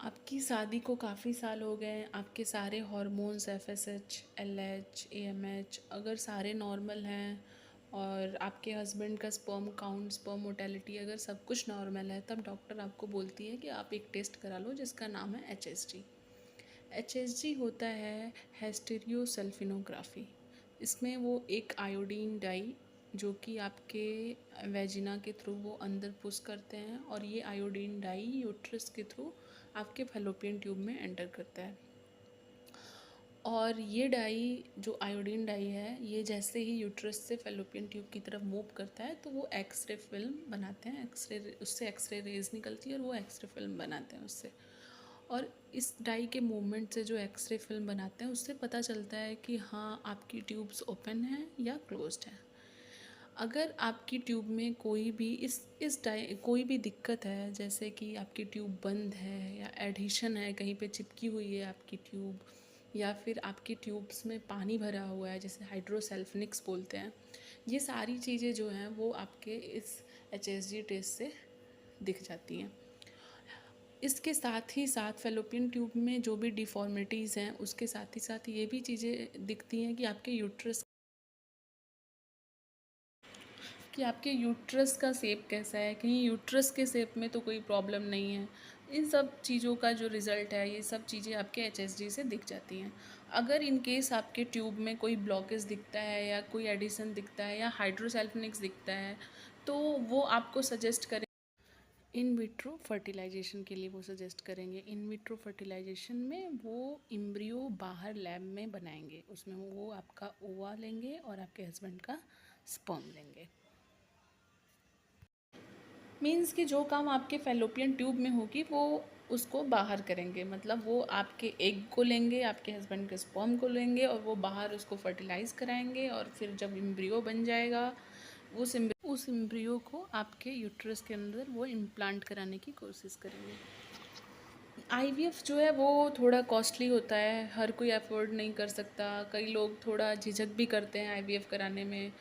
आपकी शादी को काफ़ी साल हो गए हैं, आपके सारे हार्मोन्स एफएसएच, एलएच, एएमएच अगर सारे नॉर्मल हैं और आपके हस्बैंड का स्पर्म काउंट, स्पर्म मोटेलिटी अगर सब कुछ नॉर्मल है, तब डॉक्टर आपको बोलती है कि आप एक टेस्ट करा लो जिसका नाम है एचएसजी। एचएसजी होता है हेस्टेरियोसल्फिनोग्राफी। इसमें वो एक आयोडीन डाई जो कि आपके वेजिना के थ्रू वो अंदर पुश करते हैं और ये आयोडीन डाई यूट्रस के थ्रू आपके फैलोपियन ट्यूब में एंटर करता है। और ये डाई जो आयोडीन डाई है, ये जैसे ही यूट्रस से फैलोपियन ट्यूब की तरफ मूव करता है तो वो एक्सरे फिल्म बनाते हैं, उससे एक्सरे रेज निकलती है और वो एक्सरे फिल्म बनाते हैं उससे। और इस डाई के मूवमेंट से जो एक्सरे फिल्म बनाते हैं उससे पता चलता है कि हाँ आपकी ट्यूब्स ओपन हैं या क्लोज्ड हैं। अगर आपकी ट्यूब में कोई भी इस डाई कोई भी दिक्कत है, जैसे कि आपकी ट्यूब बंद है या एडिशन है, कहीं पे चिपकी हुई है आपकी ट्यूब, या फिर आपकी ट्यूब्स में पानी भरा हुआ है जैसे हाइड्रोसेल्फिनिक्स बोलते हैं, ये सारी चीज़ें जो हैं वो आपके इस एचएसजी टेस्ट से दिख जाती हैं। इसके साथ ही साथ फैलोपियन ट्यूब में जो भी डिफॉर्मिटीज़ हैं उसके साथ ही साथ ये भी चीज़ें दिखती हैं कि आपके यूट्रस का शेप कैसा है, कहीं यूट्रस के शेप में तो कोई प्रॉब्लम नहीं है। इन सब चीज़ों का जो रिज़ल्ट है ये सब चीज़ें आपके एचएसजी से दिख जाती हैं। अगर इन केस आपके ट्यूब में कोई ब्लॉकेज दिखता है या कोई एडिशन दिखता है या हाइड्रोसल्फिनिक्स दिखता है तो वो आपको सजेस्ट करें इन विट्रो फर्टिलाइजेशन के लिए, वो सजेस्ट करेंगे। इन विट्रो फर्टिलाइजेशन में वो एम्ब्रियो बाहर लैब में बनाएंगे, उसमें वो आपका ओवा लेंगे और आपके हस्बैंड का स्पर्म लेंगे। मीन्स कि जो काम आपके फैलोपियन ट्यूब में होगी वो उसको बाहर करेंगे, मतलब वो आपके एग को लेंगे, आपके हस्बैंड के स्पर्म को लेंगे और वो बाहर उसको फर्टिलाइज़ कराएंगे और फिर जब एम्ब्रियो बन जाएगा उस एम्ब्रियो को आपके यूट्रस के अंदर वो इम्प्लांट कराने की कोशिश करेंगे। आईवीएफ जो है वो थोड़ा कॉस्टली होता है, हर कोई अफोर्ड नहीं कर सकता, कई लोग थोड़ा झिझक भी करते हैं आईवीएफ कराने में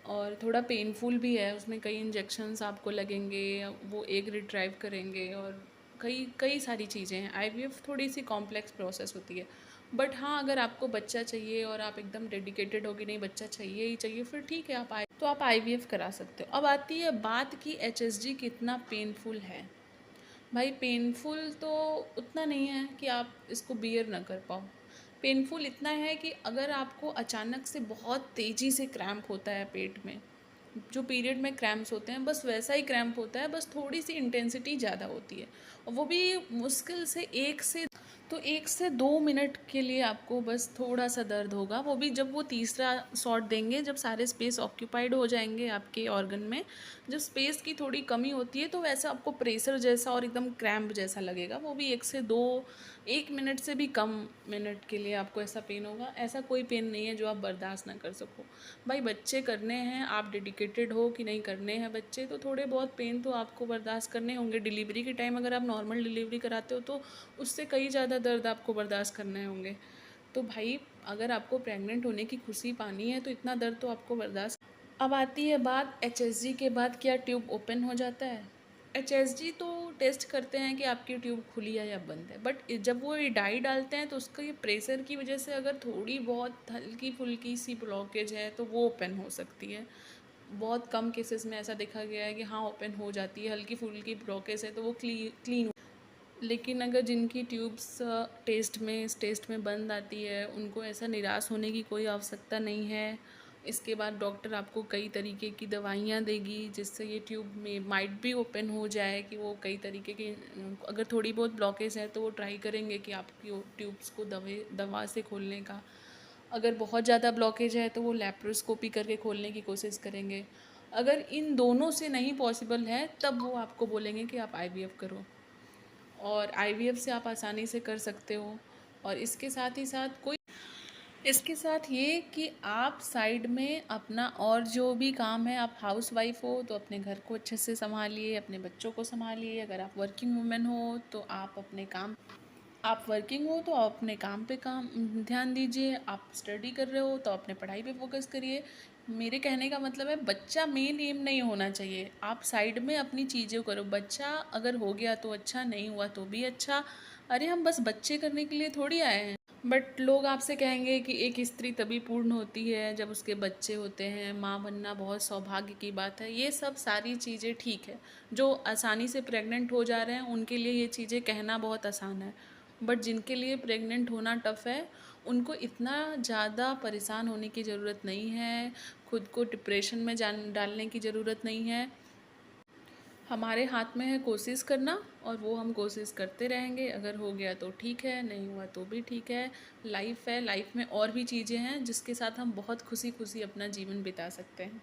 और थोड़ा पेनफुल भी है, उसमें कई इंजेक्शंस आपको लगेंगे, वो एग रिट्राइव करेंगे और कई कई सारी चीज़ें हैं। आईवीएफ थोड़ी सी कॉम्प्लेक्स प्रोसेस होती है, बट हाँ अगर आपको बच्चा चाहिए और आप एकदम डेडिकेटेड हो कि नहीं बच्चा चाहिए ही चाहिए, फिर ठीक है आप आईवीएफ करा सकते हो। अब आती है बात कि एचएसजी कितना पेनफुल है। भाई पेनफुल तो उतना नहीं है कि आप इसको बियर ना कर पाओ। पेनफुल इतना है कि अगर आपको अचानक से बहुत तेज़ी से क्रैम्प होता है पेट में, जो पीरियड में क्रैम्प्स होते हैं बस वैसा ही क्रैम्प होता है, बस थोड़ी सी इंटेंसिटी ज़्यादा होती है और वो भी मुश्किल से 1 से 2 मिनट के लिए आपको बस थोड़ा सा दर्द होगा, वो भी जब वो तीसरा शॉट देंगे, जब सारे स्पेस ऑक्यूपाइड हो जाएंगे आपके ऑर्गन में, जब स्पेस की थोड़ी कमी होती है तो वैसे आपको प्रेशर जैसा और एकदम क्रैम्प जैसा लगेगा, वो भी 1 मिनट से भी कम मिनट के लिए आपको ऐसा पेन होगा। ऐसा कोई पेन नहीं है जो आप बर्दाश्त ना कर सको। भाई बच्चे करने हैं, आप डेडिकेटेड हो कि नहीं करने हैं बच्चे, तो थोड़े बहुत पेन तो आपको बर्दाश्त करने होंगे। डिलीवरी के टाइम अगर आप नॉर्मल डिलीवरी कराते हो तो उससे कई ज़्यादा दर्द आपको बर्दाश्त करने होंगे। तो भाई अगर आपको प्रेग्नेंट होने की खुशी पानी है तो इतना दर्द तो आपको बर्दाश्त। अब आती है बात एचएसजी के बाद क्या ट्यूब ओपन हो जाता है। एचएसजी तो टेस्ट करते हैं कि आपकी ट्यूब खुली है या बंद है, बट जब वो ये डाई डालते हैं तो उसका ये प्रेशर की वजह से अगर थोड़ी बहुत हल्की फुल्की सी ब्लॉकेज है तो वो ओपन हो सकती है। बहुत कम केसेस में ऐसा देखा गया है कि हाँ ओपन हो जाती है, हल्की फुल्की ब्लॉकेज है तो वो क्लीन। लेकिन अगर जिनकी ट्यूब्स टेस्ट में बंद आती है उनको ऐसा निराश होने की कोई आवश्यकता नहीं है। इसके बाद डॉक्टर आपको कई तरीके की दवाइयाँ देगी जिससे ये ट्यूब में माइट भी ओपन हो जाए, कि वो कई तरीके की अगर थोड़ी बहुत ब्लॉकेज है तो वो ट्राई करेंगे कि आपकी ट्यूब्स को दवा से खोलने का। अगर बहुत ज़्यादा ब्लॉकेज है तो वो लैप्रोस्कोपी करके खोलने की कोशिश करेंगे। अगर इन दोनों से नहीं पॉसिबल है तब वो आपको बोलेंगे कि आप आईवीएफ करो, और आईवीएफ से आप आसानी से कर सकते हो। और इसके साथ ये कि आप साइड में अपना और जो भी काम है, आप हाउस वाइफ हो तो अपने घर को अच्छे से संभालिए, अपने बच्चों को संभालिए। अगर आप वर्किंग वुमेन हो तो आप वर्किंग हो तो आप अपने काम पे ध्यान दीजिए। आप स्टडी कर रहे हो तो अपने पढ़ाई पे फोकस करिए। मेरे कहने का मतलब है बच्चा मेन एम नहीं होना चाहिए। आप साइड में अपनी चीज़ें करो। बच्चा अगर हो गया तो अच्छा, नहीं हुआ तो भी अच्छा। अरे हम बस बच्चे करने के लिए थोड़ी आए हैं। बट लोग आपसे कहेंगे कि एक स्त्री तभी पूर्ण होती है जब उसके बच्चे होते हैं, माँ बनना बहुत सौभाग्य की बात है। ये सब सारी चीज़ें ठीक है। जो आसानी से प्रेग्नेंट हो जा रहे हैं उनके लिए ये चीज़ें कहना बहुत आसान है। बट जिनके लिए प्रेग्नेंट होना टफ़ है, उनको इतना ज़्यादा परेशान होने की ज़रूरत नहीं है, खुद को डिप्रेशन में जान डालने की ज़रूरत नहीं है। हमारे हाथ में है कोशिश करना, और वो हम कोशिश करते रहेंगे। अगर हो गया तो ठीक है, नहीं हुआ तो भी ठीक है। लाइफ है, लाइफ में और भी चीज़ें हैं जिसके साथ हम बहुत खुशी खुशी अपना जीवन बिता सकते हैं।